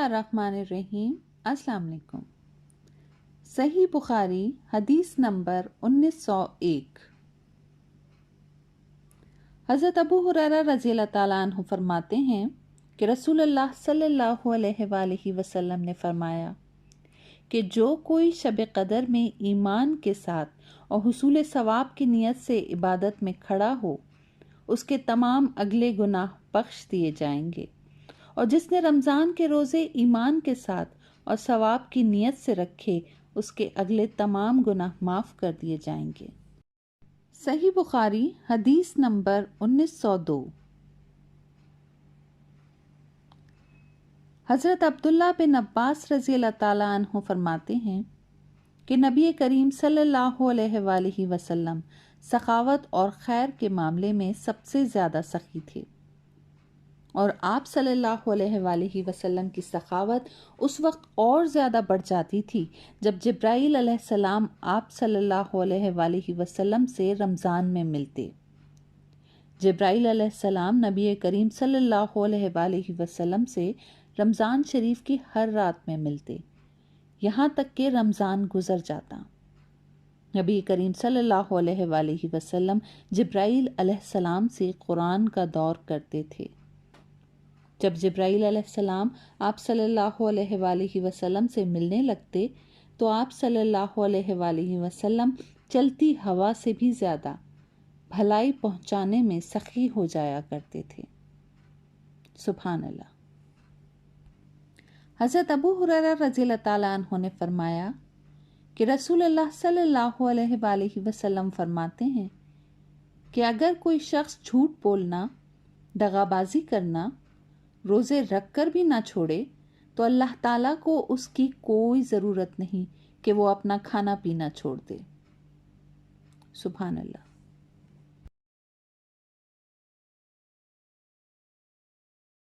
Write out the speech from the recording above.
बिस्मिल्लाहिर्रहमानिर्रहीम। अस्सलाम वालेकुम। सही बुखारी हदीस नंबर 1901। हज़रत अबू हुरैरा रज़ियल्लाहु ताला अन्हु फरमाते हैं कि रसूलुल्लाह सल्लल्लाहु अलैहि वसल्लम ने फरमाया कि जो कोई शब कदर में ईमान के साथ और हुसूल सवाब की नियत से इबादत में खड़ा हो, उसके तमाम अगले गुनाह बख्श दिए जाएंगे, और जिसने रमज़ान के रोज़े ईमान के साथ और सवाब की नियत से रखे, उसके अगले तमाम गुनाह माफ़ कर दिए जाएंगे। सही बुखारी हदीस नंबर 1902। हज़रत अब्दुल्ला बिन अब्बास रज़ियल्लाहु ताला अन्हु फरमाते हैं कि नबी करीम सल्लल्लाहु अलैहि वसल्लम सखावत और खैर के मामले में सबसे ज़्यादा सखी थे, और आप सल्लल्लाहु अलैहि वसल्लम की सखावत उस वक्त और ज़्यादा बढ़ जाती थी जब जिब्राईल अलैहिस्सलाम आप सल्लल्लाहु अलैहि वसल्लम से रमज़ान में मिलते। जिब्राईल अलैहिस्सलाम नबी करीम सल्लल्लाहु अलैहि वसल्लम से रमज़ान शरीफ की हर रात में मिलते, यहाँ तक कि रमज़ान गुज़र जाता। नबी करीम सल्लल्लाहु अलैहि वसल्लम जिब्राईल अलैहिस्सलाम से कुरान का दौर करते थे। जब जिब्राईल अलैहिस्सलाम आप सल्लल्लाहु अलैहि वसल्लम से मिलने लगते तो आप सल्लल्लाहु अलैहि वसल्लम चलती हवा से भी ज़्यादा भलाई पहुंचाने में सखी हो जाया करते थे। सुभान अल्लाह। हज़रत अबू हुरैरा रज़ियल्लाहु ताला अन्हु ने फरमाया कि रसूलुल्लाह सल्लल्लाहु अलैहि वसल्लम फरमाते हैं कि अगर कोई शख्स झूठ बोलना, दगाबाजी करना, रोज़े रख कर भी ना छोड़े तो अल्लाह ताला को उसकी कोई ज़रूरत नहीं कि वो अपना खाना पीना छोड़ दे। सुभान अल्लाह।